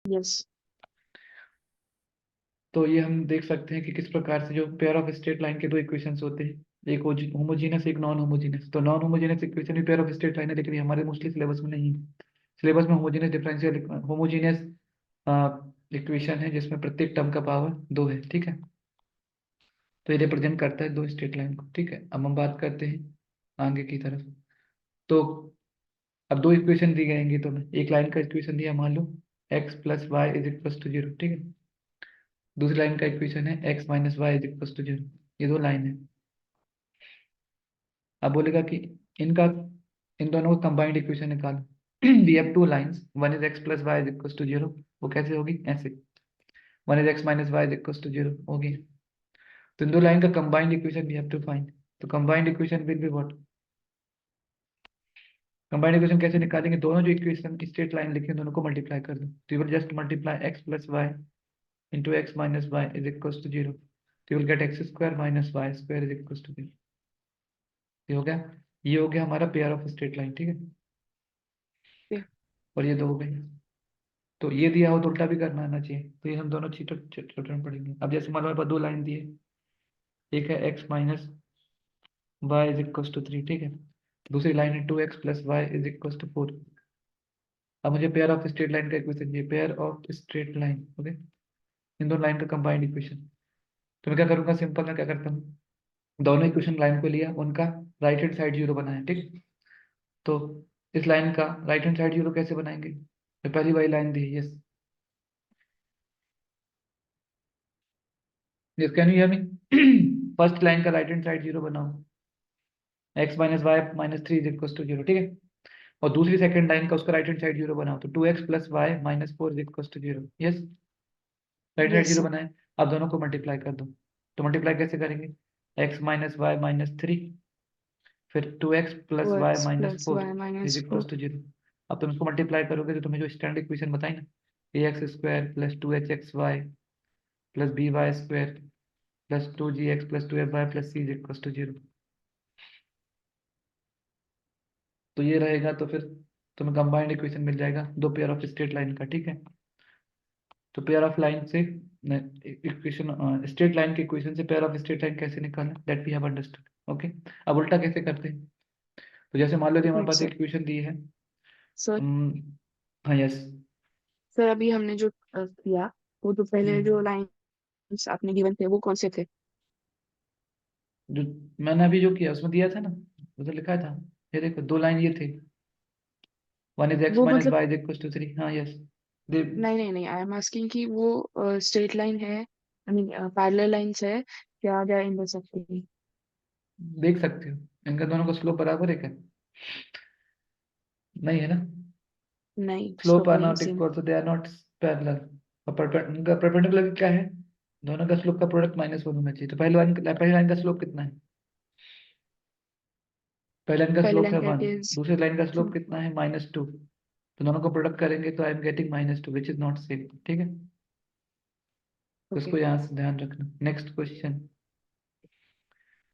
Yes. तो ये हम देख सकते हैं कि किस प्रकार से जो पेयर ऑफ स्ट्रेट लाइन के दो इक्वेशंस होते हैं, एक होमोजीनस एक नॉन होमोजीनस। तो नॉन होमोजीनस इक्वेशन भी पेयर ऑफ स्ट्रेट लाइन है, लेकिन ये हमारे मोस्टली सिलेबस में नहीं है। सिलेबस में होमोजीनियस इक्वेशन है जिसमें प्रत्येक टर्म का पावर 2 है, ठीक है। तो ये रिप्रेजेंट करता है दो स्ट्रेट लाइन को, ठीक है। अब हम बात करते हैं आगे की तरफ। तो अब दो इक्वेशन दी जाएंगी, तो एक लाइन का इक्वेशन दिया, मान लो x plus y is equal to zero, ठीक है। दूसरी लाइन का इक्वेशन है x minus y is equal to zero. ये दो लाइन है। अब बोलेगा कि इनका इन दोनों का कंबाइंड इक्वेशन निकालो। We have two lines, one is x plus y is equal to zero. वो कैसे होगी? ऐसे, one is x minus y is equal to zero होगी। तो इन दो लाइन का combined equation we have to find. तो combined equation will be what? Combined equation कैसे निकालेंगे? दोनों जो इक्वेशन स्ट्रेट लाइन लिखे हैं दोनों को मल्टीप्लाई कर दो, तो you will just multiply x plus y into x minus y is equal to zero. तो you will get x square minus y square is equal to zero. ये हो गया। ये हो गया हमारा पेयर ऑफ स्ट्रेट लाइन, ठीक है। और ये दो हो गई। तो ये दिया हो तो उल्टा भी करना आना चाहिए, तो ये हम दोनों चीटर चैप्टर में पढ़ेंगे। अब जैसे मान लो हमारे पास दो लाइन दी है, एक है x minus y is equal to three, ठीक है। दूसरी लाइन है two x plus y is equal to four. अब मुझे पेयर ऑफ स्ट्रेट लाइन का इक्वेशन चाहिए, pair of straight line, okay. इन दोनों लाइन का कंबाइंड इक्वेशन। तो मैं क्या करूँगा? सिंपल, मैं क्या करता हूँ, दोनों इक्वेशन लाइन को लिया, उनका राइट हैंड साइड जीरो बनाया, ठीक। तो इस लाइन का राइट हैंड साइड जीरो कैसे बनाएंगे? तो पहली वाली लाइन दी है, yes yes, can you hear me? First line का राइट हैंड साइड जीरो बनाओ, X minus Y minus three is equal to zero, ठीक है। और दूसरी सेकंड लाइन का उसका राइट हैंड साइड जीरो बनाओ, तो two x plus Y minus four is equal to zero, yes. Right side yes zero sir. बनाए। अब दोनों को मल्टीप्लाई कर दो। तो मल्टीप्लाई कैसे करेंगे? X minus Y minus three, फिर two x plus two y x minus plus four y is minus equal four. To zero. अब तुम इसको मल्टीप्लाई करोगे तो तुम्हें जो स्टैंडर्ड इक्वेशन बताई ना, a x square plus two H x Y plus B Y square plus two g x plus two f y plus c is equal to zero. तो ये रहेगा, तो फिर तुम्हें कंबाइंड इक्वेशन मिल जाएगा दो पेयर ऑफ स्ट्रेट लाइन का, ठीक है। तो पेयर ऑफ लाइन से इक्वेशन, स्ट्रेट लाइन के इक्वेशन से पेयर ऑफ स्ट्रेट लाइन कैसे निकालें, that we have understood, okay. अब उल्टा कैसे करते हैं? तो जैसे मान लो कि हमारे राइट पास सर। एक इक्वेशन दी है। सर, हाँ यस। सर अभी हमने जो किया, वो तो पहले जो लाइंस आपने गिवन थे वो कौन से थे? जो मैंने अभी जो किया उसमें दिया था ना, उधर लिखा था। ये देखो दो लाइन ये थे, वन इज एक्स वो माइनस मतलब, Y is equal to three, हाँ यस। नहीं नहीं नहीं, आई एम आस्किंग कि वो स्ट्रेट लाइन है, आई मीन पैरेलल लाइंस है क्या, या इंटरसेक्टिंग? देख सकते हो इनका दोनों का स्लोप बराबर है क्या? नहीं है ना। नहीं, स्लोप स्लोप आर नहीं नॉट सेम। इक्वल, तो दे आर नॉट पैरेलल। और उनका परपेंडिकुलर क्या है? दोनों का स्लोप का प्रोडक्ट माइनस वन होना चाहिए। तो पहली लाइन का स्लोप कितना है? पहली लाइन का पहले स्लोप लाइन है का वन। इज दूसरी लाइन का स्लोप 2। कितना है? Minus to. तो दोनों को प्रोडक्ट करेंगे तो I am getting minus two which is not same, ठीक है। तो ओके। इसको यहाँ से ध्यान रखना। Next question.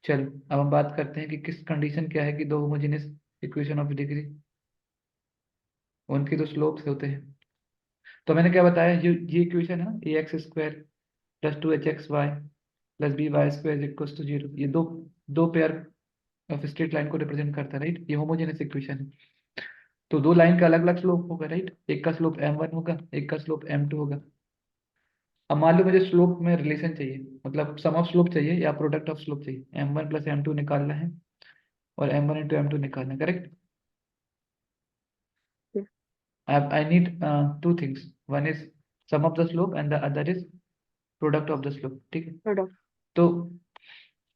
चलो अब हम बात करते हैं कि किस कंडीशन क्या है कि दो होमोजेनियस इक्वेशन ऑफ डिग्री, उनके दो स्लोप्स होते हैं। तो मैंने क्या बताया, ये इक्वेशन है ना, a x square plus two H x Y plus B Y square equal to zero, ये दो दो पेयर ऑफ स्ट्रेट लाइन को रिप्रेजेंट करता है, राइट। ये होमोजेनियस इक्वेशन है। तो दो लाइन का अलग अलग स्लोप होगा, राइट। एक का स्लोप m1 होगा, एक का स्लोप m2 होगा। अब मान लो मुझे स्लोप में रिलेशन चाहिए, मतलब सम ऑफ स्लोप चाहिए या प्रोडक्ट ऑफ स्लोप चाहिए, m1 प्लस m2 निकालना है और m1 इंटू m2 निकालना है, correct. I need two things. One is sum of the slope and the other is product of the slope, ठीक है। प्रोडक्ट। तो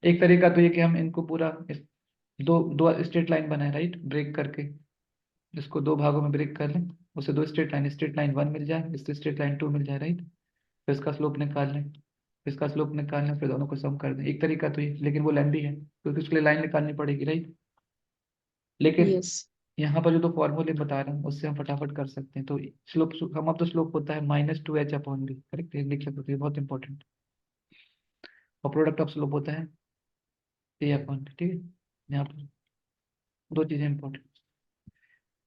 एक तरीका तो ये कि हम इनको पूरा दो दो स्ट्रेट लाइन बनाए, राइट, ब्रेक करके इसको दो भागों में ब्रेक कर लें। उसे दो स्ट्रेट लाइन वन मिल जाए, इससे स्ट्रेट लाइन टू मिल जाए, राइट। फिर इसका स्लोप निकाल लें, इसका स्लोप निकाल लें, फिर दोनों को सम कर दें। एक तरीका तो ये, लेकिन वो लेंदी है क्योंकि उसके लिए लाइन निकालनी पड़ेगी, राइट। लेकिन यस। यहाँ पर जो दो फॉर्मूले बता रहा हूँ उससे हम फटाफट कर सकते हैं। तो स्लोप, हम अब तो स्लोप होता है minus two H upon B, correct, ये लिख सकते हो, ये बहुत इंपॉर्टेंट। और प्रोडक्ट ऑफ स्लोप होता है ए अपॉन बी, ठीक है। यहाँ पर दो चीजें इंपॉर्टेंट।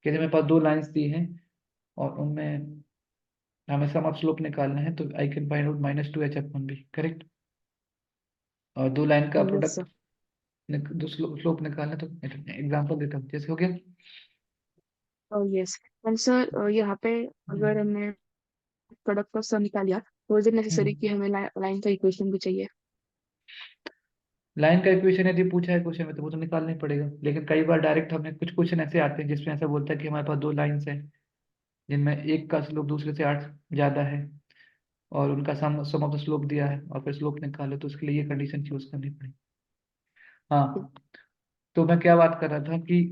कहते मेरे पास दो लाइंस दी हैं और उनमें हमें सम ऑफ स्लोप निकालना है, तो I can find out -2h/b, correct. और दो लाइन का यस प्रोडक्ट, सर। दो स्लोप निकालना, तो एग्जांपल देता हूँ, जैसे हो गया। यस एंड सर यहाँ पे अगर हम्म हमने प्रोडक्ट का सम निकाल लिया तो इज इट नेसेसरी हम्म। कि हमें लाइन का इक्वेशन भी चाहिए? लाइन का इक्वेशन यदि पूछा है क्वेश्चन में तो वो तो निकालना ही पड़ेगा, लेकिन कई बार डायरेक्ट हमें कुछ क्वेश्चन ऐसे आते हैं जिसमें ऐसा बोलता है कि हमारे पास दो लाइंस हैं जिनमें एक का स्लोप दूसरे से 8 ज्यादा है, और उनका सम ऑफ द स्लोप दिया है, और फिर स्लोप निकालो, तो उसके लिए ये कंडीशन चूज करनी पड़ेगी। हाँ, तो मैं क्या बात कर रहा था कि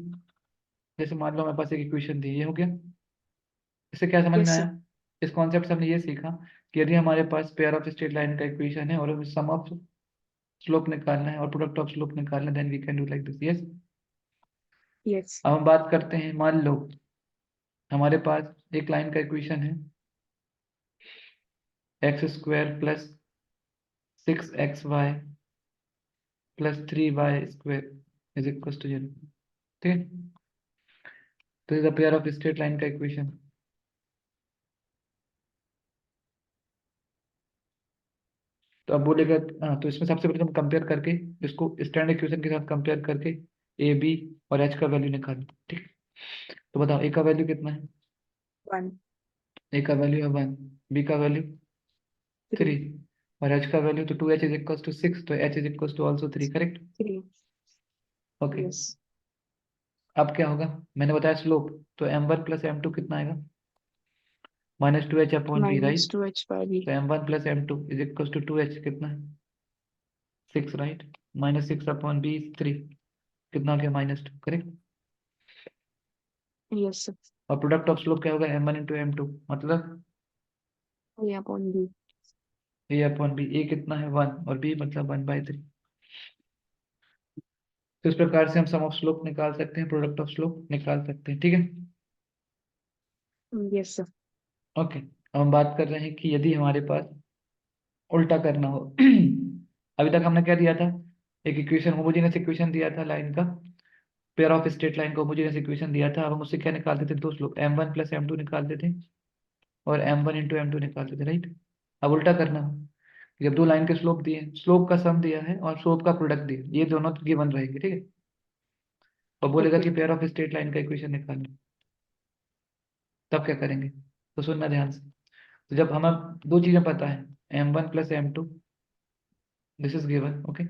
जैसे मान लो मेरे पास एक इक्वेशन दी, ये हो गया। इससे क्या समझ में यस आया? सर। इस कॉन्सेप्ट से हमने ये सीखा कि यदि हमारे पास पेयर ऑफ स्ट्रेट लाइन का इक्वेशन है और हमें सम ऑफ स्लोप निकालना है और प्रोडक्ट ऑफ स्लोप निकालना है, then we can do like this, yes. Yes. अब हम बात करते हैं, मान लो हमारे पास एक लाइन का इक्वेशन है, x² + 6xy +3y² is equal to 0, ठीक है। तो is a pair of straight line का इक्वेशन। तो अब बोलेगा, हाँ, तो इसमें सबसे पहले हम कंपेयर करके, इसको स्टैंडर्ड इक्वेशन के साथ कंपेयर करके ए बी और एच का वैल्यू निकाल, ठीक। तो बताओ ए का वैल्यू कितना है? 1 ए का वैल्यू है 1, बी का वैल्यू 3, 3। और एच का वैल्यू, तो 2h इज इक्वल टू 6, तो H is equal to also 3, correct. 3। Okay. Yes. अब क्या होगा? मैंने बताया स्लोप, तो m1 + m2 कितना आएगा? -2h/b, right. -2h/b। तो m1 + m2 is equal to 2h, कितना है? 6, राइट। -6/b 3, कितना हो गया? -2, करेक्ट। Yes sir. और प्रोडक्ट ऑफ स्लोप क्या होगा? m1 × m2, मतलब ए अपॉन बी। a/b। a कितना है? 1, और b मतलब 1/3। तो इस प्रकार से हम सम ऑफ स्लोप निकाल सकते हैं, प्रोडक्ट ऑफ स्लोप निकाल सकते हैं, ठीक है। Yes sir. ओके, अब हम बात कर रहे हैं कि यदि हमारे पास उल्टा करना हो। अभी तक हमने क्या दिया था? एक इक्वेशन, होमोजेनियस इक्वेशन दिया था लाइन का, पेयर ऑफ स्ट्रेट लाइन का होमोजेनियस इक्वेशन दिया था। अब हम उससे क्या निकालते थे? दो स्लोप, m1 + m2 निकालते थे, और m1 × m2 निकालते थे, राइट। अब उल्टा करना हो, जब दो लाइन के स्लोप दिए, स्लोप का सम दिया है और स्लोप का प्रोडक्ट दिया, ये दोनों गिवन रहेंगे, ठीक है। और बोलेगा ओके। कि पेयर ऑफ स्ट्रेट लाइन का इक्वेशन निकालना, तब क्या करेंगे? तो सुनना ध्यान से। तो जब हमें दो चीजें पता है, m1 + m2, this is given, okay,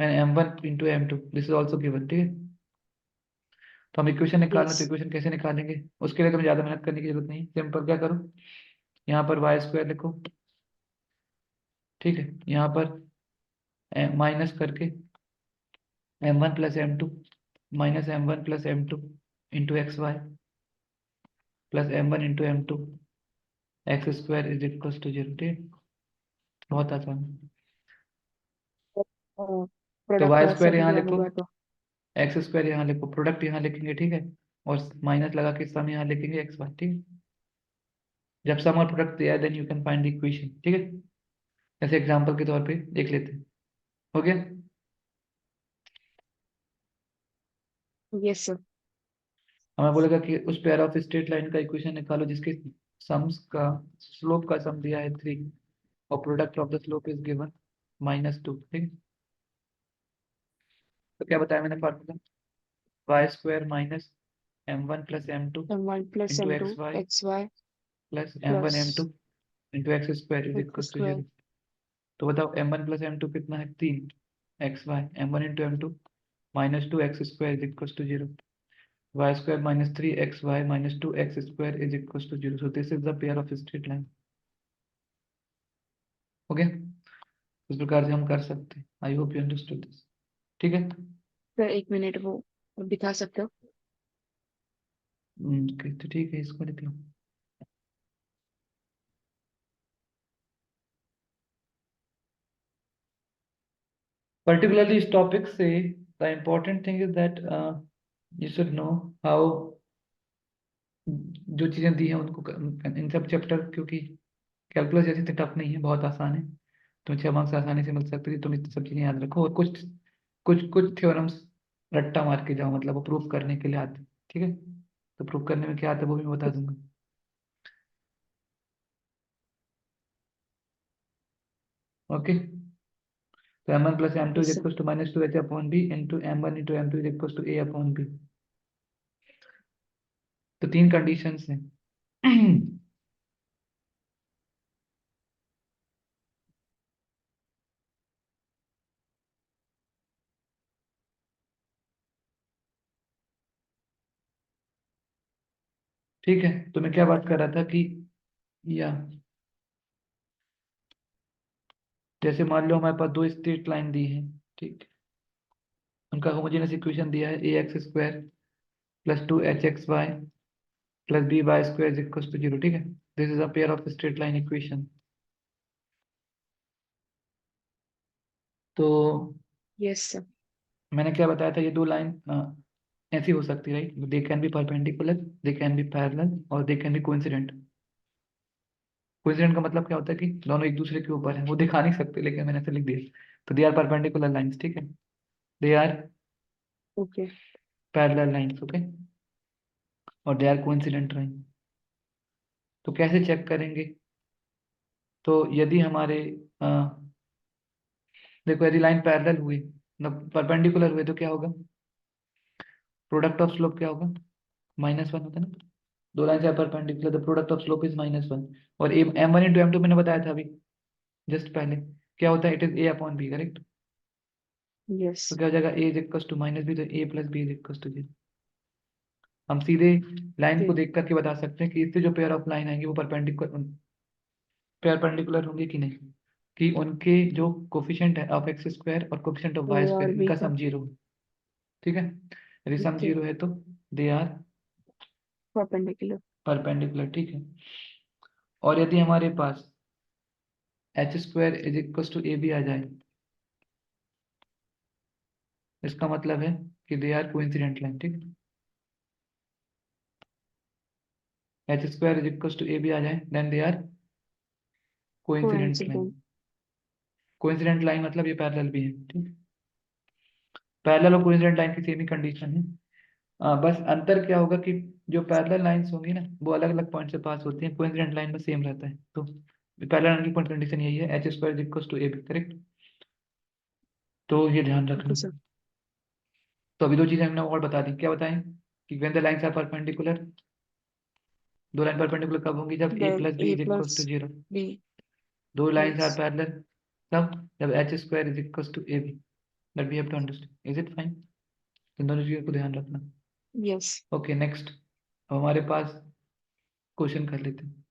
and m1 × m2, this is also given, ठीक है। तो हम इक्वेशन निकालना, यस। तो इक्वेशन कैसे निकालेंगे? उसके लिए तुम्हें ज्यादा मेहनत करने की जरूरत नहीं, सिंपल क्या करो, यहाँ पर y² लिखो, ठीक है। यहाँ पर माइनस करके m1 + m2 -m1 + m2 × xy +m1 × m2 x² is equal to 0, ठीक है। बहुत आसान। तो प्रोडक्ट वाई का स्क्वायर सम यहाँ दिया लिखो, होगा तो। x² यहाँ लिखो, प्रोडक्ट यहाँ लिखेंगे, ठीक है। और माइनस लगा के सम यहाँ लिखेंगे xy, ठीक है। जब सम और प्रोडक्ट दिया है, then you can find the equation, ठीक है। जैसे एग्जांपल के तौर पे देख लेते हैं, हो गया। Yes sir. हमें बोलेगा कि उस पेयर ऑफ स्ट्रेट लाइन का इक्वेशन निकालो जिसके सम्स का स्लोप का सम दिया है 3, और product of the slope is given -2, ठीक है। तो क्या बताया मैंने फार्मूला? y² -m1 + m2 m1 + into m2 x Y xy plus plus m1 m2 into x² is x equal to square. 0। तो बताओ m1 + m2 कितना है? 3 xy, m1 × m2 -2x² is equal to 0, y² -3xy -2x² is equal to 0। So this is the pair of straight line, okay. इस प्रकार से हम कर सकते हैं। I hope you understood this, ठीक है। सर 1 मिनट वो दिखा सकते हो? okay, तो ठीक है, इसको लिख लो। particularly इस टॉपिक से the important thing is that you should know how, जो चीजें दी हैं उनको इन सब चैप्टर, क्योंकि कैलकुलस जैसी टफ नहीं है, बहुत आसान है। तुम्हें 6 मार्क्स आसानी से मिल सकती है, तुम इतनी सब चीजें याद रखो, और कुछ कुछ कुछ थ्योरम्स रट्टा मार के जाओ, मतलब वो प्रूफ करने के लिए आते हैं, ठीक है। तो प्रूफ करने में क्या आता है वो भी मैं बता दूंगा। ओके, तो m1 plus m2 is yes sir. Equal to minus two H upon B into m1 into m2 is equal to a upon B. तो तीन कंडीशंस हैं। ठीक है, तो मैं क्या बात कर रहा था कि या जैसे मान लो हमारे पास दो स्ट्रेट लाइन दी है, ठीक, उनका होमोजेनियस इक्वेशन दिया है a x square plus two H x Y plus B Y square is equal to zero. ठीक है, this is a pair of straight line equation. तो यस सर। मैंने क्या बताया था, ये दो लाइन ऐसी हो सकती है, right, they can be perpendicular, they can be parallel और they can be coincident. Coincident का मतलब क्या होता है कि दोनों एक दूसरे के ऊपर है, वो दिखा नहीं सकते लेकिन मैंने ऐसे लिख दिया। तो दे आर परपेंडिकुलर लाइंस, ठीक है, they are okay. Parallel lines, okay, और दे आर कोइंसिडेंट लाइन। तो कैसे चेक करेंगे? तो यदि हमारे अ, देखो, यदि लाइन पैरेलल हुई, मतलब परपेंडिकुलर हुए, तो क्या होगा? प्रोडक्ट ऑफ स्लोप क्या होगा? -1 होता है ना। दो लाइन से perpendicular, the product of slope is -1। और m1 इंटू m2 मैंने बताया था अभी जस्ट पहले, क्या होता है? It is a upon B, correct. Yes. तो क्या हो जाएगा? a is equal to -b, तो a plus B is equal to 0। हम सीधे लाइन को ओके। देख करके बता सकते हैं कि इससे जो पेयर ऑफ लाइन आएंगे वो परपेंडिकुलर होंगे कि नहीं, कि उनके जो कोफिशिएंट है ऑफ एक्स स्क्वायर और कोफिशिएंट ऑफ ए वाई और स्क्वायर, बी इनका का। Sum zero. ठीक है, यदि सम ओके। जीरो है तो दे आर परपेंडिकुलर। परपेंडिकुलर। ठीक है, और यदि हमारे पास h square is equal to a भी आ जाए, इसका मतलब है कि दे आर कोइंसिडेंट लाइन। ठीक है, H square is equal to a भी आ जाए, then they are coincident line. Coincident. Coincident line मतलब ये पैरेलल भी है। ठीक, पैरेलल और कोइंसिडेंट लाइन की सेम ही कंडीशन है। बस अंतर क्या होगा कि जो पैरेलल लाइंस होंगी ना वो अलग अलग पॉइंट से पास होती हैं, कोइंसिडेंट लाइन में सेम रहता है। तो पैरेलल लाइन की पॉइंट कंडीशन यही है, H square is equal to A B, correct. तो ये ध्यान रखना। Okay sir. तो अभी दो चीजें हमने और बता दी, क्या बताएं? कि when the lines are perpendicular, दो लाइन परपेंडिकुलर कब होंगी? जब a that plus B a is equal plus to zero. B. दो लाइंस यस। आर पैरेलल तब जब h square is equal to A b. That we have to understand, is it fine? इन दोनों चीजों को ध्यान रखना। यस। ओके, नेक्स्ट हमारे पास क्वेश्चन कर लेते हैं।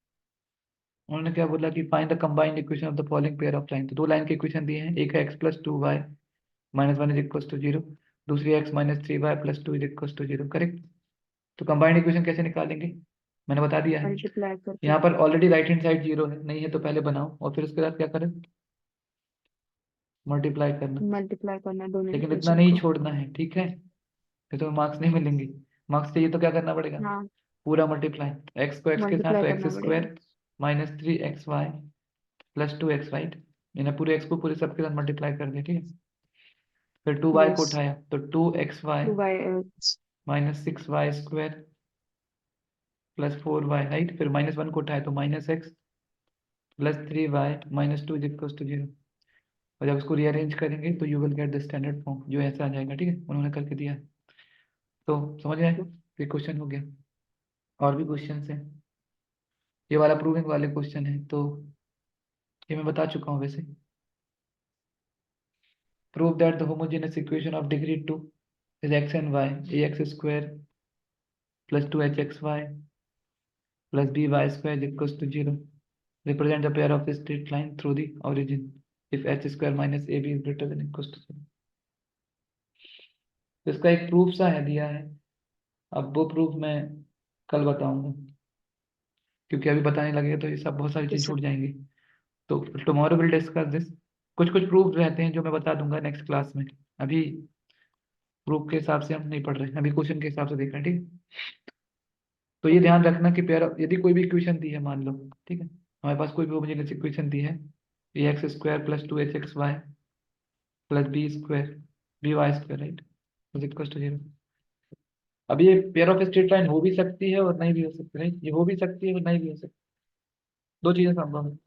उन्होंने क्या बोला कि find the combined equation of the following pair of line. तो दो लाइन के इक्वेशन दिए हैं, एक है x plus two Y minus one is equal to zero, दूसरी x minus three Y plus two is equal to zero, correct. तो combined equation कैसे निकालेंगे? मैंने बता दिया है। मल्टीप्लाई करके। यहाँ पर already right hand side zero है, नहीं है तो पहले बनाओ और फिर उसके बाद क्या करें? मल्टीप्लाई करना। मल्टीप्लाई करना दोनों लेकिन इतना इक्वेशन नहीं को। छोड़ना है, ठीक है, फिर तो मार्क्स नहीं मिलेंगे। मार्क्स चाहिए तो क्या करना पड़ेगा? हाँ। पूरा मल्टीप्लाई, एक्स को एक्स के साथ मल्टीप्लाई तो एक्स करना पड़ेगा। Square minus three X Y plus two X, right. मैंने पूरे एक्स को पूरे सबके साथ मल्टीप्लाई कर दिया, ठीक है। फिर टू वाई को यस। उठाया तो two X Y 2 by X. Minus six Y square plus four Y, right. फिर माइनस वन को उठाया तो minus X plus three Y minus two is equal to zero. और जब इसको रीअरेंज करेंगे तो you will get the standard form, जो ऐसा आ जाएगा, ठीक है, उन्होंने करके दिया है। तो समझ आए, ये क्वेश्चन हो गया। और भी क्वेश्चन हैं, ये वाला प्रूविंग वाले क्वेश्चन है, तो ये मैं बता चुका हूँ वैसे। Prove that the homogeneous equation of degree two is X and Y A x square plus two H x Y plus B Y square equals to zero. Represent the pair of straight line through the origin if h square minus A B is greater than equals to zero. तो इसका एक proof सा है दिया है, अब वो proof मैं कल बताऊंगा, क्योंकि अभी बताने लगे तो ये सब बहुत सारी ओके चीज़ सर। छूट जाएंगी। तो टुमारो विल डिस्कस दिस। कुछ कुछ प्रूफ रहते हैं जो मैं बता दूंगा नेक्स्ट क्लास में। अभी प्रूफ के हिसाब से हम नहीं पढ़ रहे हैं, अभी क्वेश्चन के हिसाब से देख रहे हैं, ठीक है। तो ये ओके। ध्यान रखना कि पेयर यदि कोई भी इक्वेशन दी है, मान लो, ठीक है, हमारे पास कोई भी होमोजेनियस इक्वेशन दी है, a x square plus two H x Y plus b square b Y square, right, is equal to zero. अब ये पेयर ऑफ स्ट्रेट लाइन हो भी सकती है और नहीं भी हो सकती, राइट, ये हो भी सकती है और नहीं भी हो सकती, दो चीजें संभव है।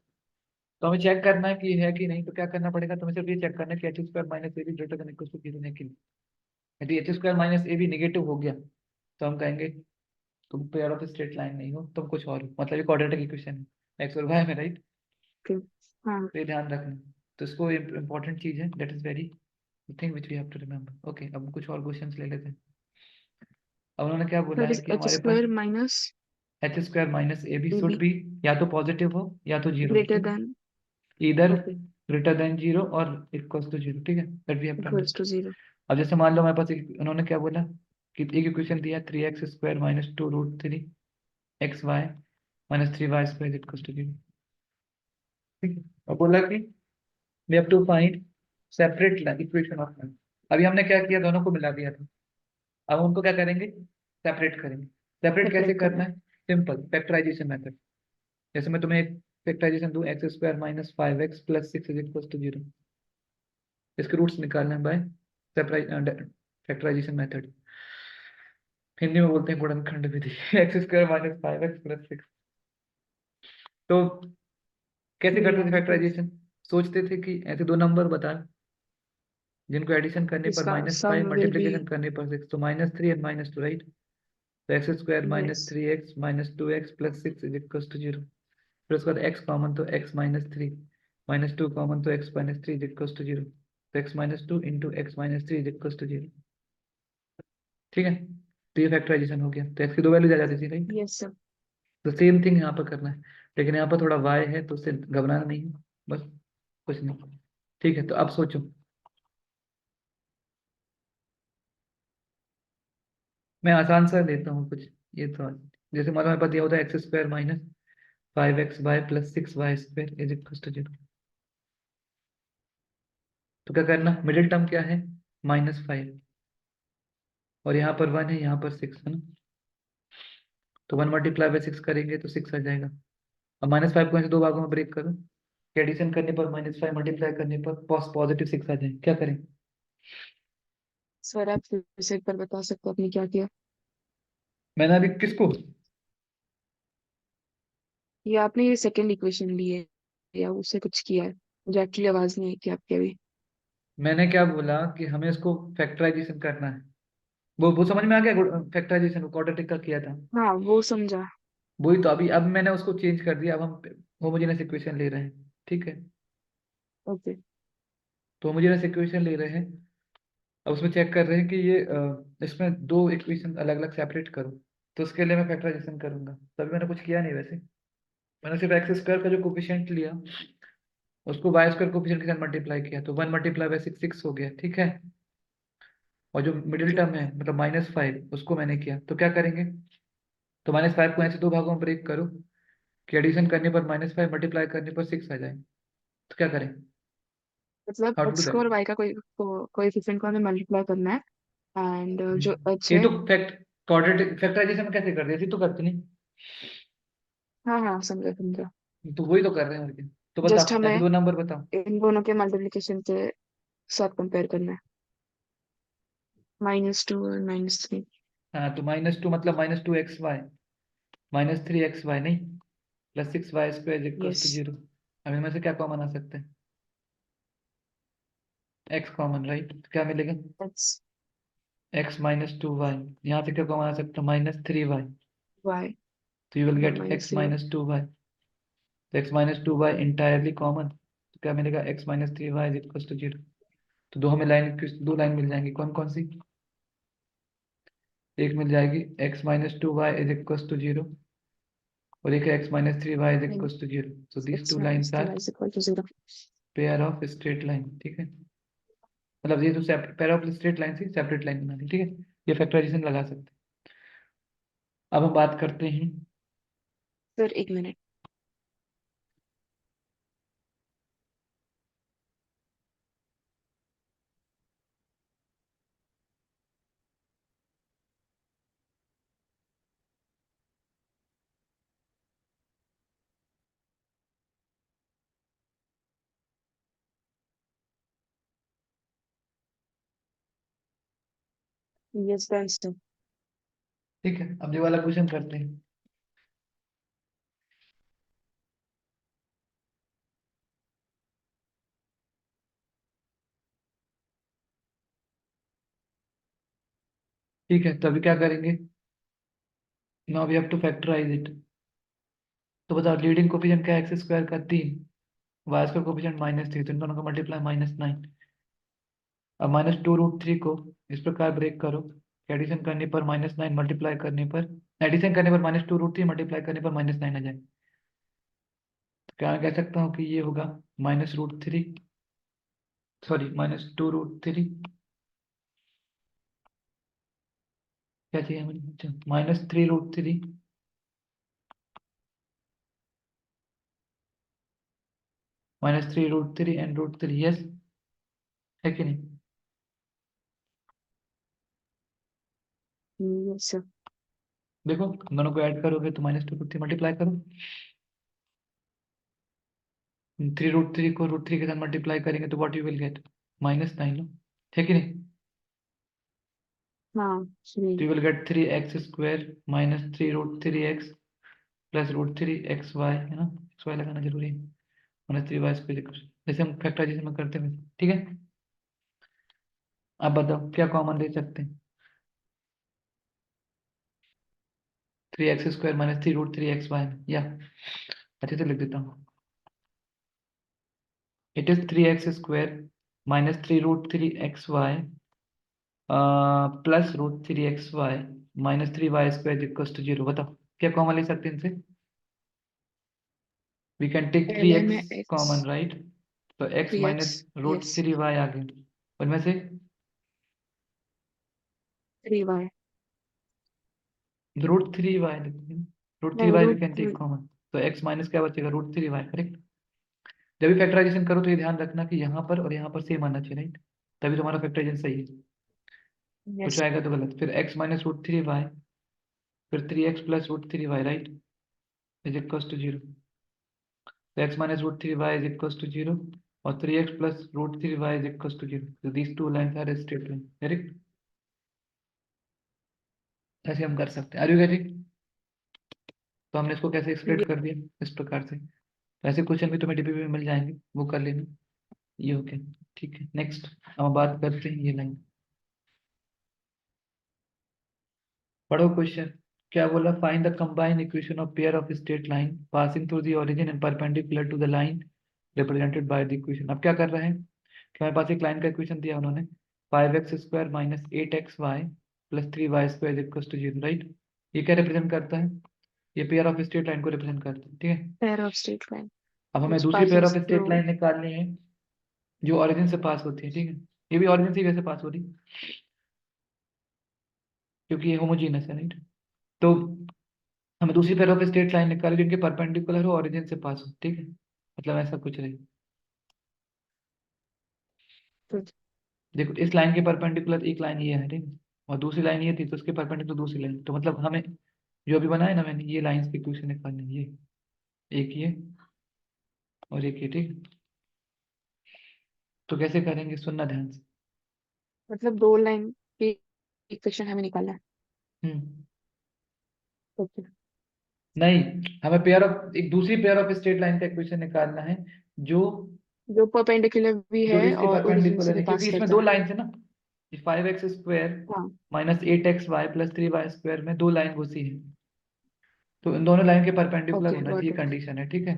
तो हमें चेक करना है कि है कि नहीं। तो क्या करना पड़ेगा, तो हमें सिर्फ ये चेक करना है कि H square minus A B greater than equal to zero है कि नहीं। यदि एच स्क्वायर माइनस ए बी निगेटिव हो गया तो हम कहेंगे तुम पेयर ऑफ स्ट्रेट लाइन नहीं हो, तुम कुछ और हो, मतलब ये क्वाड्रेटिक इक्वेशन है एक्स और वाई में, राइट। ओके। हाँ। तो ये ध्यान रखना। तो इसको इंपॉर्टेंट चीज है, that is very thing which we have to remember. Okay, अब कुछ और क्वेश्चंस ले लेते हैं। अब उन्होंने क्या बोला दैट है इज कि एच हमारे पास square minus h square minus A b a should be b या तो पॉजिटिव हो या तो जीरो हो, ग्रेटर ठीक है। देन। इधर ओके। ग्रेटर देन जीरो और इक्वल्स टू जीरो, ठीक है, that we have to equals understand. To zero. अब जैसे मान लो हमारे पास उन्होंने क्या बोला कि एक इक्वेशन दिया 3x square minus 2√3 xy minus 3y square equals to zero, ठीक है। और बोला कि we have to find separate equation of line. अभी हमने क्या किया, दोनों को मिला दिया था। अब उनको क्या करेंगे, सेपरेट करेंगे। सेपरेट कैसे सेपरेट करना करना है, सिंपल फैक्टराइजेशन मेथड। जैसे मैं तुम्हें एक फैक्टराइजेशन दूं, x square minus 5x plus 6 is equal to zero, इसके रूट्स निकालना है बाय फैक्टराइजेशन मेथड। हिंदी में बोलते हैं गुणनखंड विधि। X square minus 5x plus 6। तो कैसे है। करते थे या तो फैक्टराइजेशन, सोचते थे कि ऐसे दो नंबर बता जिनको एडिशन करने पर इसका -5 सम विल बी। मल्टीप्लिकेशन करने पर 6, तो -3 एंड -2, राइट। तो x square yes. Minus 3x minus 2x plus 6 is equal to zero. फिर उसके बाद एक्स कॉमन, तो x-3 -2 कॉमन, तो x-3 is equal to zero. तो x-2 into x-3 is equal to zero, ठीक है। तो ये फैक्टराइजेशन हो गया, तो x की दो वैल्यूज आ जाती थी, राइट। Yes sir. तो सेम थिंग यहाँ पर करना है, लेकिन यहाँ पर थोड़ा y है तो उससे घबराना नहीं है, बस कुछ नहीं, ठीक है। तो अब सोचो, मैं आसान सा देता हूँ कुछ। ये तो जैसे मान लो मेरे पास दिया होता है x square minus 5xy plus 6y square is equal to zero. तो क्या करना, मिडिल टर्म क्या है, -5, और यहाँ पर 1 है, यहाँ पर 6 है ना। तो 1 × 6 करेंगे तो 6 आ जाएगा। अब -5 को ऐसे दो भागों में ब्रेक करो कि एडिशन करने पर -5 मल्टीप्लाई करने पर पॉजिटिव 6 आ जाए, क्या करें। सर आप फिर से एक बार बता सकते हो आपने क्या किया? मैंने अभी किसको, या आपने ये सेकंड इक्वेशन ली है या उससे कुछ किया है? मुझे एक्चुअली आवाज नहीं आई थी आपकी अभी। मैंने क्या बोला कि हमें इसको फैक्टराइजेशन करना है। वो समझ में आ गया, फैक्टराइजेशन क्वाड्रेटिक का किया था। हाँ वो समझा। वही तो अभी अब मैंने उसको चेंज कर दिया, अब हम होमोजेनस इक्वेशन ले रहे हैं, ठीक है। ओके। तो होमोजेनस इक्वेशन ले रहे हैं, अब उसमें चेक कर रहे हैं कि ये इसमें दो इक्वेशन अलग अलग सेपरेट करो। तो उसके लिए मैं फैक्टराइजेशन करूंगा, तभी मैंने कुछ किया नहीं वैसे। मैंने सिर्फ एक्स स्क्वायर का जो कोफिशिएंट लिया उसको वाई स्क्वायर कोफिशिएंट के साथ मल्टीप्लाई किया, तो 1 × 6 हो गया, ठीक है। और जो मिडिल ओके। टर्म है मतलब -5 उसको मैंने किया, तो क्या करेंगे, तो -5 को ऐसे दो भागों में ब्रेक करो कि एडिशन करने पर -5 मल्टीप्लाई करने पर 6 आ जाए। तो क्या करें, मतलब हाउ टू डू एक्स को दैट। और वाई का कोएफिशिएंट को हमें मल्टीप्लाई करना है। एंड जो एच ये है। तो क्वाड्रेटिक फैक्टराइजेशन में कैसे कर दिया, तो करते नहीं। हाँ हाँ समझा समझा। तो वही तो कर रहे हैं और क्या। तो जस्ट बताओ ऐसे हमें दो नंबर बताओ। इन दोनों के मल्टीप्लिकेशन के साथ कंपेयर करना है। -2 और -3। हाँ, तो -2 मतलब -2xy -3xy नहीं, +6y square equals yes. To zero. अब इनमें से क्या कॉमन आ सकता है, x कॉमन, राइट। तो क्या मिलेगा, एक्स x-2y। यहाँ से क्या कॉमन आ सकता है, -3y। वाई तो यू विल और गेट x -3 -2y। तो x-2y इंटायरली कॉमन, तो क्या मिलेगा, x-3y is equals to zero. तो दो हमें लाइन, दो लाइन मिल जाएंगी, कौन कौन सी। एक मिल जाएगी x-2y is equals to zero, और एक है x-3y is equals to zero. So these x two minus lines three are y is equal to 0। Pair of straight line, ठीक है। मतलब ये जो पेयर ऑफ स्ट्रेट लाइन से सेपरेट लाइन बना दी, ठीक है। ये फैक्टराइजेशन लगा सकते हैं। अब हम बात करते हैं, सर एक मिनट। Yes the answer. ठीक है। अब ये वाला क्वेश्चन करते हैं। ठीक है, तो अभी क्या करेंगे, now we have to factorise it. तो बताओ लीडिंग कोफिशिएंट क्या है, एक्स स्क्वायर का 3, वाई स्क्वायर कोफिशिएंट -3, तो इन दोनों का मल्टीप्लाई -9। अब -2√3 को इस प्रकार ब्रेक करो, एडिशन करने पर -9 मल्टीप्लाई करने पर, एडिशन करने पर -2√3 मल्टीप्लाई करने पर -9 आ जाए। तो क्या मैं कह सकता हूँ कि ये होगा -√3, सॉरी -2√3, क्या चाहिए मुझे, अच्छा -3√3, -3√3 एंड √3, यस है कि नहीं। Yes sir. देखो दोनों को ऐड करोगे तो -2√3 मल्टीप्लाई करो, 3√3 को √3 के साथ मल्टीप्लाई करेंगे तो व्हाट यू विल गेट, -9, है कि नहीं। हाँ तो Shri. You will gate 3x² -3√3x plus √3xy, है ना, xy लगाना जरूरी है, -3y², जैसे हम फैक्टराइजेशन में करते हैं, ठीक है। अब बताओ क्या कॉमन ले सकते हैं, 3x² -3√3xy, या अच्छे से लिख देता हूँ, it is 3x² -3√3xy +√3xy -3y² equals to 0। बताओ क्या कॉमन ले सकते हैं इनसे, वी कैन टेक थ्री पहले एक्स में एक्स, कॉमन, राइट, तो x 3x, minus root yes, three y आ गए, उनमें से 3y, √3y लिखते हैं, रूट थ्री नहीं y we root can take common, तो x माइनस क्या बचेगा, √3y, करेक्ट। जब भी फैक्टराइजेशन करो तो ये ध्यान रखना कि यहाँ पर और यहाँ पर सेम आना चाहिए, राइट, तभी तुम्हारा फैक्टराइजेशन सही है, कुछ यस। आएगा तो गलत। फिर x -√3y, फिर 3x plus √3y, right, is equals to 0, तो x -√3y is equals to 0 और 3x plus √3y is equals to 0, so these two lines are a straight line, correct. ऐसे हम कर सकते हैं, आर यू गेटिंग। तो हमने इसको कैसे एक्सप्लेन कर दिया इस प्रकार से। ऐसे क्वेश्चन भी तुम्हें डीपीपी में मिल जाएंगे, वो कर लेना, ये ओके। ठीक है, नेक्स्ट हम बात करते हैं ये लाइन, पढ़ो क्वेश्चन। क्या बोला, find the combined equation of pair of straight line passing through the origin and perpendicular to the line represented by the equation. अब क्या कर रहे हैं कि हमारे पास एक लाइन का इक्वेशन दिया उन्होंने, 5x² -8xy plus 3y² equal to 0, right. ये क्या रिप्रेजेंट करता है, ये पेयर ऑफ स्ट्रेट लाइन को रिप्रेजेंट करता है, ठीक है। पेयर ऑफ स्ट्रेट लाइन अब हमें which दूसरी pair passes of straight through। Line निकालनी है जो ओरिजिन से पास होती है, ठीक है। ये भी ओरिजिन से कैसे पास हो रही, क्योंकि ये होमोजीनस है, राइट। तो हमें दूसरी पेयर ऑफ स्ट्रेट लाइन निकाली जिनके परपेंडिकुलर हो, ओरिजिन से पास हो, ठीक है, मतलब ऐसा कुछ रही। तो देखो इस लाइन के परपेंडिकुलर एक लाइन ये है, ठीक है, और दूसरी लाइन ये थी तो उसके परपेंडिकुलर दूसरी लाइन, तो मतलब हमें जो अभी बनाया ना मैंने, ये लाइंस की इक्वेशन निकालनी है, ये एक ये और एक ये, ठीक है। तो कैसे करेंगे, सुनना ध्यान से। मतलब दो लाइन की इक्वेशन हमें निकालना है। हम्म, ओके। नहीं, हमें पेयर ऑफ एक दूसरी पेयर ऑफ स्ट्रेट लाइन का इक्वेशन निकालना है जो जो परपेंडिकुलर भी जो है इसके और ओरिजिन से परपेंडिकुलर भी है, क्योंकि पास इसमें करता दो है। लाइन है ना, 5x² हाँ। -8xy प्लस 3y² में दो लाइन घुसी है, तो इन दोनों लाइन के परपेंडिकुलर ओके होना गॉट चाहिए, इट। कंडीशन है, ठीक है।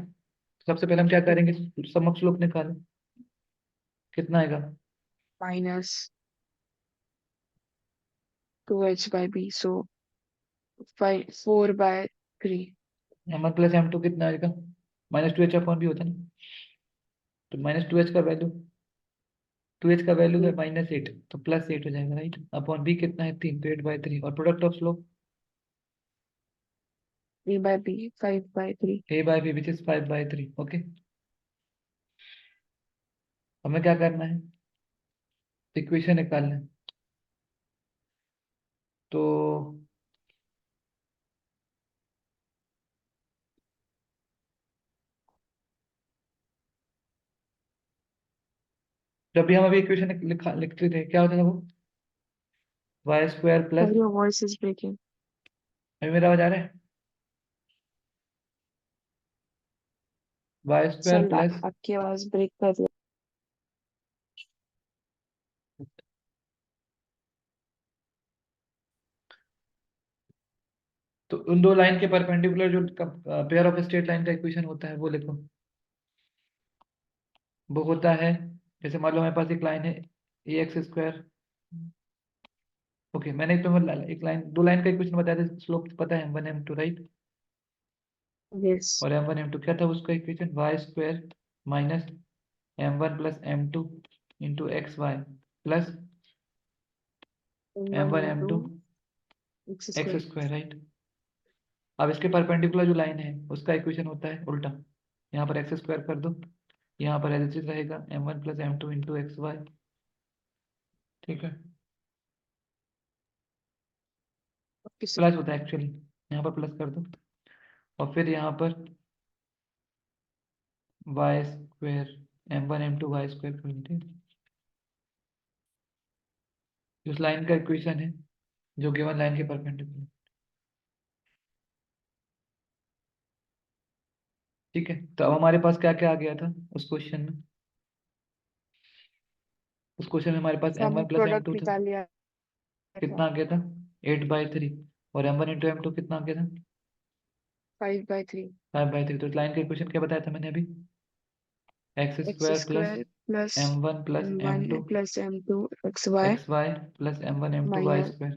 सबसे पहले हम क्या करेंगे, समक्ष स्लोप निकालें, कितना आएगा, -2h/b, so 4/3। m1 + m2 कितना आएगा, -2h/b होता है ना, तो -2h का वैल्यू, 2h का वैल्यू है -8, तो +8 हो जाएगा, राइट, अपॉन b कितना है 3, तो 8/3, और product of slope 3/b, 5/3। a/b which is 5/3, okay. हमें क्या करना है, इक्वेशन निकालना है, तो जब भी हम अभी इक्वेशन लिखते थे क्या होता था वो, y² plus, sorry your voice is breaking. अभी मेरा आवाज आ रहा है, y² सर प्लस, आपकी आवाज ब्रेक कर रही उन दो लाइन के परपेंडिकुलर जो पेयर ऑफ स्ट्रेट लाइन का इक्वेशन होता है वो लिखो। वो होता है, जैसे मान लो हमारे पास एक लाइन है ए एक्स स्क्वायर। ओके, मैंने तो एक लाइन, दो लाइन का इक्वेशन बताया था, स्लोप पता है M1 M2, राइट। यस। और M1 M2 क्या था उसका इक्वेशन, y square minus M1 + M2 into x Y plus one M1 into M2 x x square. Square, right. अब इसके परपेंडिकुलर जो लाइन है उसका इक्वेशन होता है उल्टा। यहाँ पर एक्स स्क्वायर कर दो, यहाँ पर एज इट रहेगा M1 + M2 into x Y. ठीक है, ओके सर। प्लस होता है एक्चुअली, यहाँ पर प्लस कर दो। और फिर यहाँ पर Y square M1 M2 Y square कर दो। उस लाइन का इक्वेशन है जो गिवन लाइन के परपेंडिकुलर। ठीक है, तो अब हमारे पास क्या क्या आ गया था उस क्वेश्चन में। उस क्वेश्चन में हमारे पास सम M1 + M2 प्रोडक्ट था। निकाल लिया कितना था। आ गया था, 8/3। और M1 × M2 कितना आ गया था, 5/3। 5/3। तो लाइन का इक्वेशन क्या बताया था मैंने अभी, x x square plus square plus M1 + one M2 plus M2 x y x Y plus M1 M2 y minus. Square.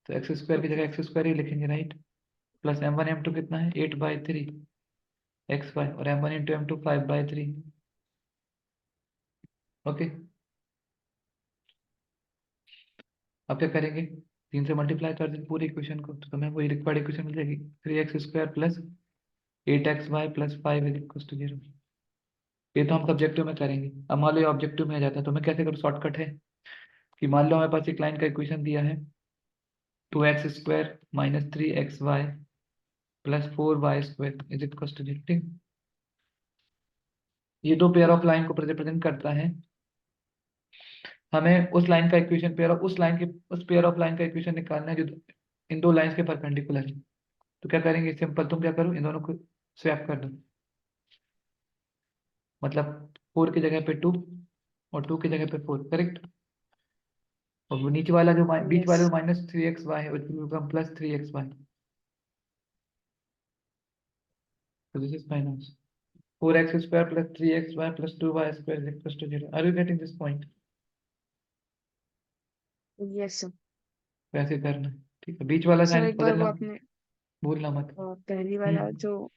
तो एक्स स्क्वायर की जगह ओके। एक्स स्क्वायर ही लिखेंगे, राइट। प्लस M1 M2 कितना है, 8/3 एक्स वाई, और M1 × M2 5/3। Okay, अब क्या करेंगे, 3 से मल्टीप्लाई कर देंगे पूरी इक्वेशन को, तो हमें वही रिक्वायर्ड इक्वेशन मिल जाएगी, 3x² प्लस 8xy प्लस 5 = 0। ये तो हम सब्जेक्टिव में करेंगे। अब मान लो ये ऑब्जेक्टिव में आ जाता है, तो मैं कैसे करूँ, शॉर्टकट है कि मान लो हमारे पास एक लाइन का इक्वेशन दिया है, 2x² - 3xy प्लस 4y² = 0। ठीक, ये दो पेयर ऑफ लाइन को रिप्रेजेंट करता है। हमें उस लाइन का इक्वेशन, पेयर ऑफ उस लाइन के उस पेयर ऑफ लाइन का इक्वेशन निकालना है जो इन दो लाइंस के परपेंडिकुलर है। तो क्या करेंगे, सिंपल, तुम क्या करो, इन दोनों को स्वैप कर दो। मतलब 4 की जगह पे 2 और 2 की जगह पे 4, करेक्ट। और वो नीचे वाला जो बीच यस। वाले जो -3xy है, which will become +3xy। So this is minus 4x² + 3xy + 2y² = 0। Are you getting this point? Yes sir. वैसे करना है, ठीक है, बीच वाला सर साइन एक बार वो बदलना आपने भूलना मत। पहली वाला हम्म, जो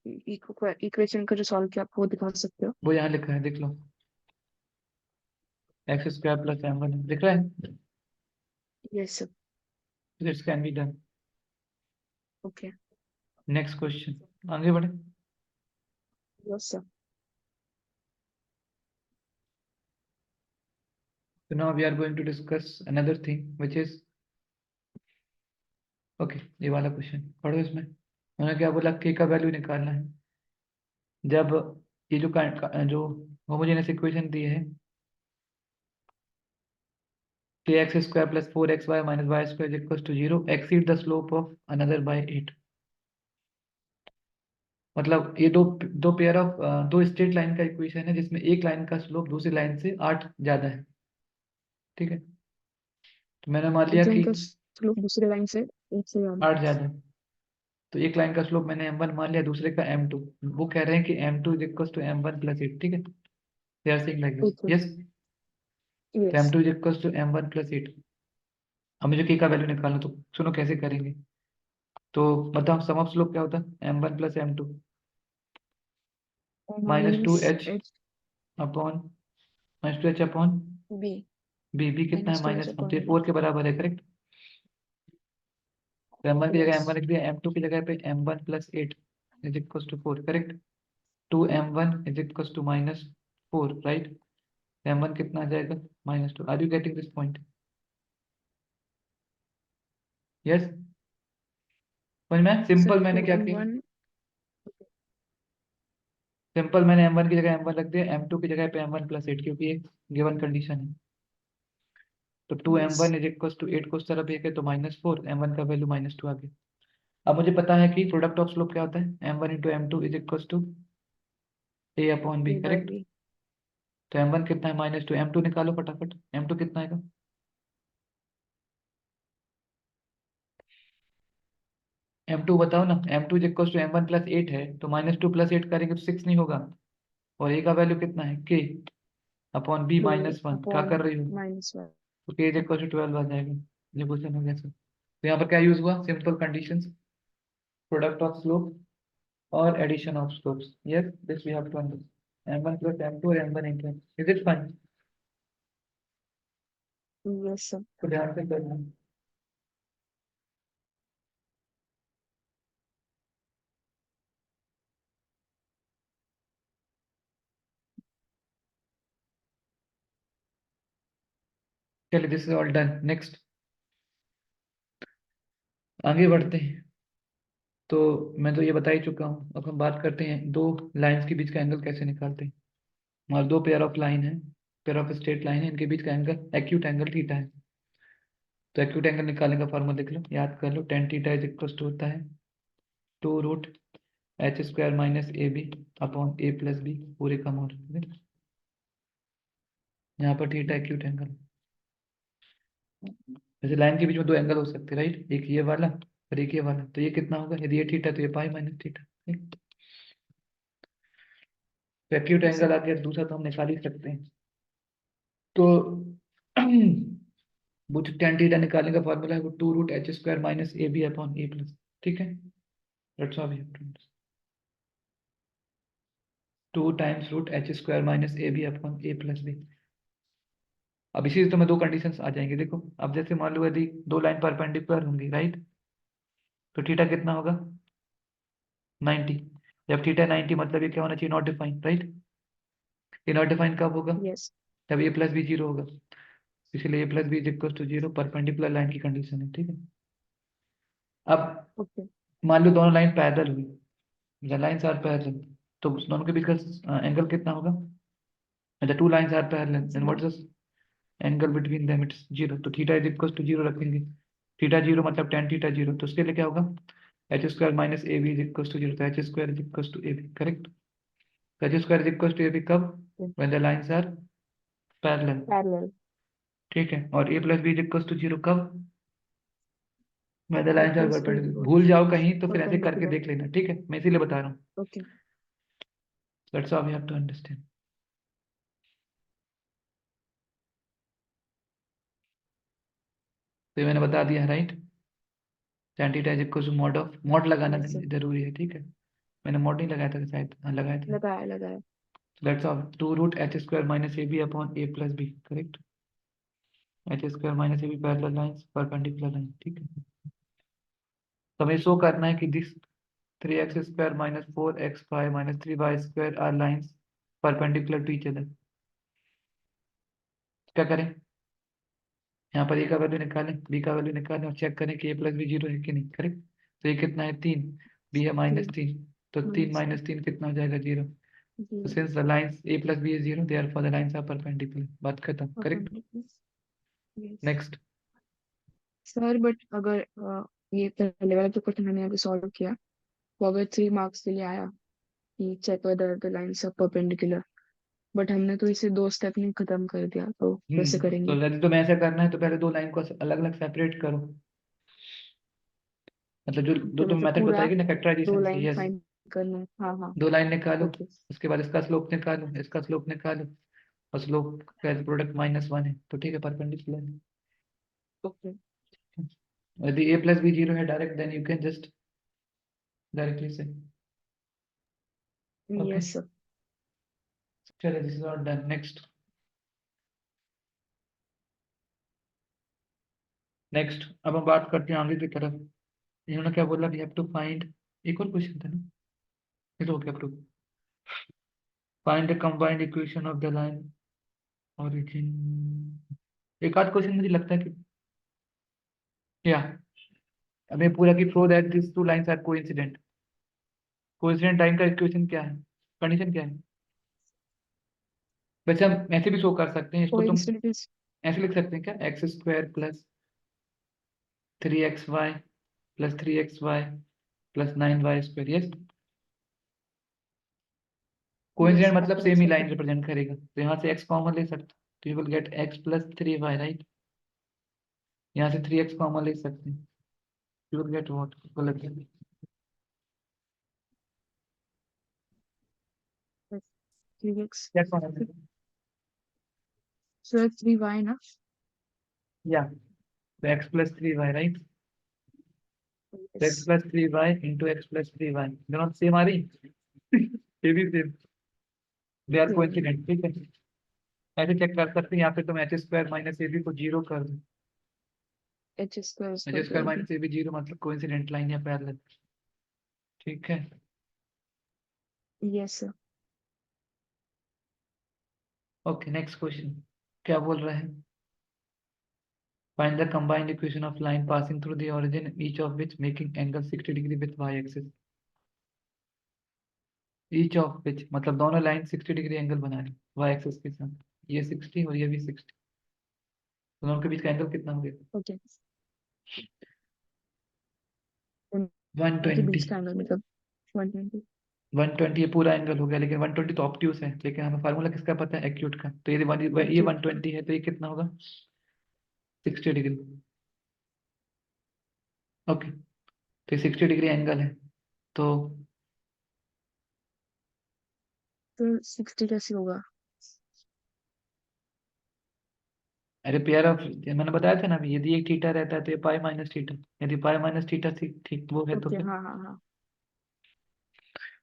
इक्वेशन का जो सॉल्व किया आप वो दिखा सकते हो। वो यहाँ लिखा है, देख लो, x² + m1 दिख रहा है। Yes sir. This can be done. Okay. Next question, आगे बढ़े। Yes sir. So now we are going to discuss another thing which is, okay, ये वाला क्वेश्चन पढ़ो। इसमें उन्होंने क्या बोला, k का वैल्यू निकालना है जब ये जो होमोजेनियस इक्वेशन दी है, kx² + 4xy - y² = 0 exceed the slope of another by 8। मतलब ये दो पेयर ऑफ दो स्ट्रेट लाइन का इक्वेशन है जिसमें एक लाइन का स्लोप दूसरी लाइन से 8 ज्यादा है। ठीक है, तो मैंने मान लिया एक लाइन कि का स्लोप दूसरे लाइन से एक से ज्यादा। 8 ज्यादा है। तो एक लाइन का स्लोप मैंने M1 मान लिया, दूसरे का M2। वो कह रहे हैं कि M2 = M1 + 8। ठीक है, they are saying like this, okay. Yes. तो यस। M2 = M1 + 8। अब मुझे k का वैल्यू निकालना, तो सुनो कैसे करेंगे। तो बताओ, सम ऑफ स्लोप क्या होता है, M1 + M2 minus -2h h upon -2h upon B. b कितना है, -2 एच -1, तो अपॉन ये बी। 4 के बराबर है, करेक्ट। तो M1 की जगह यस। M1 लिख दिया, M2 की जगह पे M1 + 8 = 4, correct. 2M1 = -4, right. M1 कितना आ जाएगा, -2। Are you getting this point, yes. समझ में, सर सिंपल मैंने टू क्या एम किया, वन सिंपल मैंने M1 की जगह M1 रख दिया, M2 की जगह पे M1 + 8, क्योंकि एक गिवन कंडीशन है। तो यस। 2M1 = 8 को उस तरफ एक है तो -4, M1 का वैल्यू -2 आ गया। अब मुझे पता है कि प्रोडक्ट ऑफ स्लोप क्या होता है, M1 × M2 = A/B, ए बाय करेक्ट। बी। तो M1 कितना है, -2, M2 निकालो फटाफट, M2 कितना आएगा, M2 बताओ ना, M2 is equal to M1 plus 8 है, तो -2 + 8 करेंगे तो 6 नहीं होगा। और A का वैल्यू कितना है, K अपॉन B के -1, क्या अपॉन कर रही हो, -1। तो K इज इक्वल टू 12 आ जाएगा। ये क्वेश्चन हो गया सर। तो यहाँ पर क्या यूज हुआ, simple conditions, product of slope और addition of slopes. Yes, this we have to understand. M1 plus M2 और M1 M2, is it fine? Yes sir. तो ध्यान से करना। चलिए, this is all done. Next आगे बढ़ते हैं। तो मैं तो ये बता ही चुका हूँ, अब हम बात करते हैं दो लाइंस के बीच का एंगल कैसे निकालते हैं। हमारे दो पेयर ऑफ लाइन है, पेयर ऑफ स्ट्रेट लाइन है, इनके बीच का एंगल एक्यूट एंगल थीटा है। तो एक्यूट एंगल निकालने का फॉर्मूला लिख लो, याद कर लो। Tan theta is equal to होता है 2√h² - AB upon A + B पूरे का मोड। यहाँ पर थीटा एक्यूट एंगल। जैसे लाइन के बीच में दो एंगल हो सकते हैं, राइट, एक ये वाला और एक ये वाला, तो ये कितना होगा, यदि ये थीटा तो ये पाई माइनस थीटा। तो एक्यूट यस एंगल सर। आ गया, दूसरा तो हम निकाल ही सकते हैं। तो वो जो टेन थीटा निकालने का फॉर्मूला है वो 2√h² - AB upon A plus, ठीक है। That's how we have to, 2 times √h² - AB upon A + B। अब इसी से तो मैं दो कंडीशंस आ जाएंगे, देखो। अब जैसे मान लो यदि दो लाइन परपेंडिकुलर होंगी, राइट, तो थीटा कितना होगा, 90। जब थीटा 90 मतलब ये क्या होना चाहिए, नॉट डिफाइंड, राइट। ये नॉट डिफाइंड कब होगा, यस। जब A + B 0 होगा। इसलिए A + B is equal to 0 perpendicular line की कंडीशन है, ठीक है। अब ओके। मान लो दोनों लाइन पैरेलल हुई, the lines are parallel, तो उस दोनों के बीच का एंगल कितना होगा, the two lines are parallel, then ji. what is the angle between them, it's 0, तो थीटा इज इक्वल टू 0 रखेंगे। थीटा 0 मतलब टेन थीटा 0, तो उसके लिए क्या होगा, h² - AB is equal to 0, तो h² is equal to AB, correct. तो h² is equal to AB कब, when the lines are parallel, parallel. ठीक है। और A + B is equal to 0 कब, when the A lines are plus B perpendicular। भूल जाओ कहीं तो फिर ऐसे करके परपेंडिकुलर। देख लेना, ठीक है, मैं इसीलिए बता रहा हूँ। Okay. That's how we have to understand। तो ये मैंने बता दिया, right. tan theta is equal to mod of, mod लगाना यस सर। जरूरी है, ठीक है। मैंने मॉड नहीं लगाया था शायद, हाँ लगाया था। लगाया लगाया। Let's of 2√h² - AB upon A + B, correct. h² - AB parallel lines, perpendicular line, ठीक है। तो हमें शो करना है कि this 3x² - 4x5 - 3y² are lines perpendicular to each other. क्या करें, यहाँ पर A का वैल्यू निकालें, B का वैल्यू निकालें और चेक करें कि A + B 0 है कि नहीं, करेक्ट। तो ये कितना है, 3, B है तीन -3, तो 3 माइनस - 3 कितना हो जाएगा, 0। So zero since the lines A plus B is 0, therefore the lines are perpendicular। बात खत्म, correct. Perpendicular. Yes next. Sir. But अगर ये पहले वाला जो क्वेश्चन हमने अभी सॉल्व किया वो अगर 3 मार्क्स के लिए आया कि check whether the lines are perpendicular, but हमने तो इसे 2 स्टेप में खत्म कर दिया, तो कैसे तो करेंगे? यदि तुम्हें ऐसा करना है तो पहले दो लाइन को अलग अलग सेपरेट करो, मतलब जो जो ओके, तुम्हें मतलब मेथड पूरा बताएगी ना दो फैक्टराइजेशन से, लाइन यस। फाइंड करना है। हाँ हाँ। दो लाइन निकालो, ओके। उसके बाद इसका स्लोप निकालो, इसका स्लोप निकालो, और स्लोप का प्रोडक्ट -1 है, तो ठीक है, परपेंडिकुलर है। ओके। यदि A + B 0 है direct, then you can just directly से, ओके। Yes sir. चलिए, this is all done. Next. Next अब हम बात करते हैं आगे की तरफ। इन्होंने क्या बोला, वी हैव टू फाइंड, एक और क्वेश्चन था ना, ये तो हो गया proof. Find the combined equation of the line origin। एक आध क्वेश्चन मुझे लगता है कि, या हमें पूरा की prove that this two lines are coincident. Coincident line का इक्वेशन क्या है, कंडीशन क्या है। वैसे हम ऐसे भी शो कर सकते हैं इसको, तुम कोइंसिडेंस। ऐसे लिख सकते हैं क्या, x² + 3xy + 3xy + 9y², yes. Yes, coincident मतलब ऐसा लिख सेम ही सकते लाइन हैं। रिप्रेजेंट करेगा, तो यहाँ से x कॉमन ले सकते हैं, तो you will gate x + 3y, right. यहाँ से 3x कॉमन ले सकते हैं, यू विल गेट व्हाट, गलत है। 3x क्या कौन है? so 3y ना? या x plus 3y right. x yes plus 3y into x plus 3y दोनों सेम आ रही ये भी same. They are same coincident, ठीक है। ऐसे चेक कर सकते हैं, या फिर तुम एच स्क्वायर माइनस ए बी को जीरो कर दो। h square is h equal to square ab minus A B zero मतलब कोइंसिडेंट लाइन या पैरेलल, ठीक है। yes sir okay next question क्या बोल रहा है? Find the combined equation of line passing through the origin, each of which making angle 60 degree with y-axis. Each of which मतलब दोनों लाइन 60 डिग्री एंगल बना रही y-axis के साथ, ये 60 और ये भी 60, तो दोनों के बीच का एंगल कितना हो गया? okay 120। बीच का एंगल मतलब 120 120 ये पूरा एंगल हो गया, लेकिन 120 तो ऑब्ट्यूस है, लेकिन हमें फार्मूला किसका पता है? एक्यूट का। तो ये acute 120 है तो ये कितना होगा? 60 डिग्री। ओके, तो ये 60 डिग्री एंगल है, तो तो 60 कैसे होगा? अरे पेयर ऑफ, मैंने बताया था ना अभी, यदि एक थीटा रहता है तो ये पाई माइनस थीटा, यदि पाई माइनस थीटा ठीक ठीक वो है तो ओके फिर। हाँ हाँ हाँ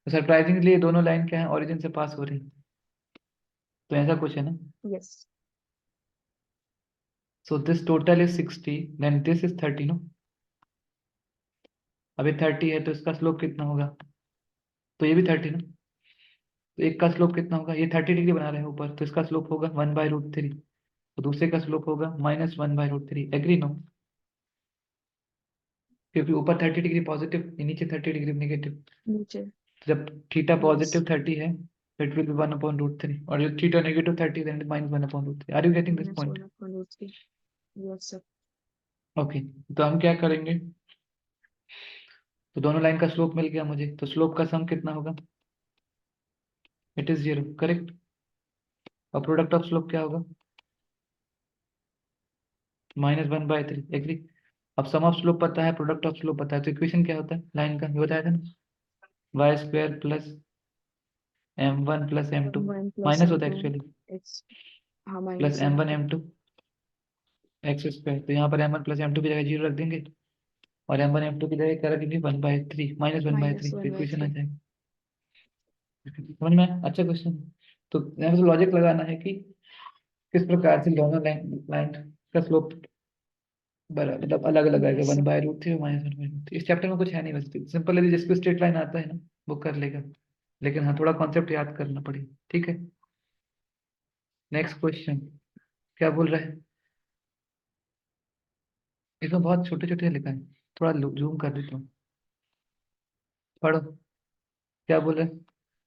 तो सरप्राइजिंगली ये दोनों लाइन क्या है? ओरिजिन से पास हो रही हैं। तो ऐसा कुछ है ना। Yes so this total is 60 then this is 30 no. अभी 30 है तो इसका स्लोप कितना होगा? तो ये भी 30 ना। तो एक का स्लोप कितना होगा? ये 30 डिग्री बना रहे हैं ऊपर, तो इसका स्लोप होगा 1/√3, तो दूसरे का स्लोप होगा -1/√3। Agree no? क्योंकि ऊपर 30 डिग्री पॉजिटिव, नीचे 30 डिग्री नेगेटिव। नीचे जब थीटा यस पॉजिटिव 30 है तो इट विल बी 1/√3, और जब theta negative 30 then -1/√3। Are you getting this minus point? 1/√3 yes sir okay, तो हम क्या करेंगे? तो दोनों लाइन का स्लोप मिल गया मुझे, तो स्लोप का सम कितना होगा? It is 0, correct. और प्रोडक्ट ऑफ स्लोप क्या होगा? -1/3, एग्री। अब सम ऑफ स्लोप पता है, प्रोडक्ट ऑफ स्लोप पता है, तो इक्वेशन क्या होता है लाइन का? ये बताया था ना, y² plus m1 plus m2, 1 plus minus होता है m2 एक्चुअली, एक्स हाँ प्लस माइनस है m1 m2 x²। तो यहाँ पर m1 प्लस m2 की जगह 0 रख देंगे, और m1 m2 की जगह क्या रखेंगे? 1/3, -1/3, माइनस तो वन बाई इक्वेशन आ थ्री जाएगा। समझ में आया? अच्छा क्वेश्चन। तो यहाँ पे लॉजिक लगाना है कि किस प्रकार से दोनों लाइन लाइन का स्लोप बराबर मतलब अलग अलग आएगा, यस सर 1/√3 और -1/√3। इस चैप्टर में कुछ है नहीं, बस सिंपल है, जिसको स्ट्रेट लाइन आता है ना वो कर लेगा, लेकिन हाँ थोड़ा कॉन्सेप्ट याद करना पड़ेगा, ठीक है। नेक्स्ट क्वेश्चन क्या बोल रहा है? इसमें बहुत छोटे छोटे लिखा है, थोड़ा जूम कर देता हूँ, पढ़ो क्या बोल रहा है।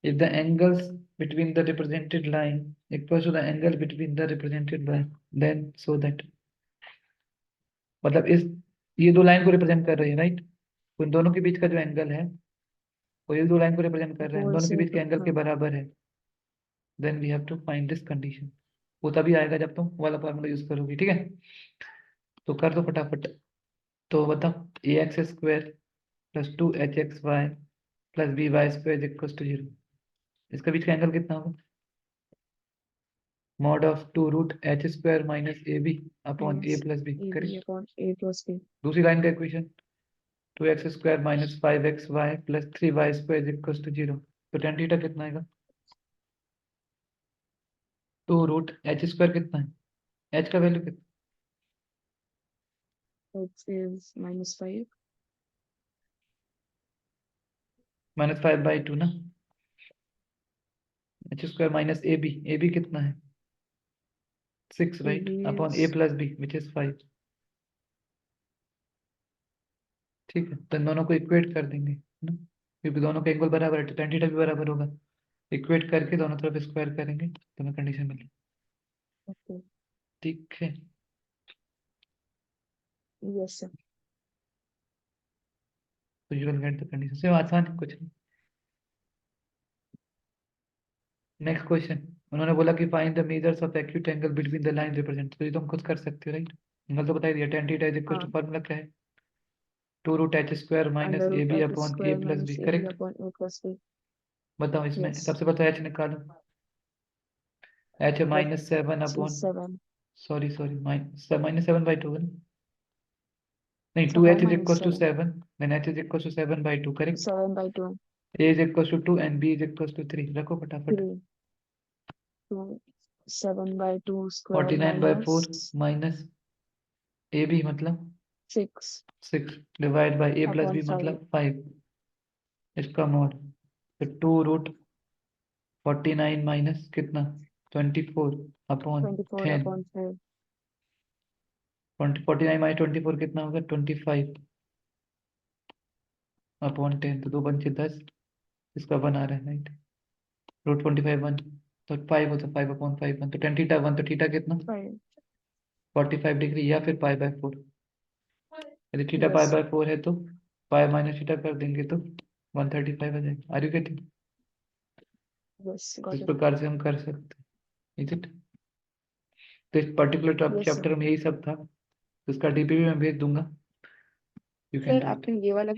If the angles between the represented line equal to the angle between the represented line then so that, मतलब इस ये दो लाइन को रिप्रेजेंट कर रही है राइट, उन दोनों के बीच का जो एंगल है वो ये दो लाइन को रिप्रेजेंट कर रहे हैं, वो दोनों के सेम बीच के एंगल के हाँ बराबर है, then we have to find this condition. वो तभी आएगा जब तुम वाला फॉर्मूला यूज करोगे, ठीक है। तो कर दो फटाफट। तो बताओ ax² plus 2hxy plus by² is equal to 0, इसका बीच का एंगल कितना होगा? Mod of 2√h² minus A B upon A minus plus B, A B correct. Upon A plus B दूसरी लाइन का equation 2x² minus 5xy plus 3y² is equal to 0, तो tan theta कितना आएगा? 2√h² कितना है? h का value कितना? X is -5 -5/2 ना। h² माइनस ए बी कितना है? 6 a right, b upon is a plus b which is 5, ठीक है। तो इन दोनों को इक्वेट कर देंगे ना, क्योंकि दोनों का एंगल बराबर है तो tan थीटा भी बराबर होगा। इक्वेट करके दोनों तरफ स्क्वायर करेंगे तो हमें कंडीशन मिलेगी, ओके ठीक है। यस सर तो you will get the condition से, आसान है कुछ नहीं। नेक्स्ट क्वेश्चन, उन्होंने बोला कि find the measures of acute angle between the line represent, तो ये तो हम खुद कर सकते हो राइट, एंगल तो बता ही दिया, tan theta is equal to, हाँ फार्मूला क्या है? 2√h² minus under A root B h upon A square plus B, minus A B correct. Upon A plus B बताओ इसमें यस सबसे पहले तो h निकालो, एच है -7 जी अपॉन, 7, सॉरी -7/2 होगा ना, नहीं, अच्छा टू है h is equal to -7, 7, then h is equal to 7/2, correct. 7/2, A is equal to 2 and B is equal to 3, रखो फटाफट। 3, तो 7/2 स्क्वायर 49/4 माइनस माइनस ए बी मतलब 6 6 divide by A plus upon B 5, मतलब 5, इसका मॉड, तो 2√49 minus कितना 24 upon 24 10, upon 5, 49 minus 24 कितना होगा 25 अपॉन 10, तो 2 × 10, इसका 1 आ रहा है, राइट। √25 1, तो 5 होता, 5/5 1, तो टेन थीटा 1, तो थीटा कितना 5, 45 डिग्री, या फिर π/4, यदि थीटा यस π/4 है तो पाई माइनस थीटा कर देंगे तो 135 आ जाएगा। Are you getting? यस इस गॉट इट, प्रकार से हम कर सकते हैं, इज इट? तो इस पर्टिकुलर यस सर। चैप्टर में यही सब था, तो इसका डीपीपी मैं भेज दूंगा, you can sir do it. आपने ये वाला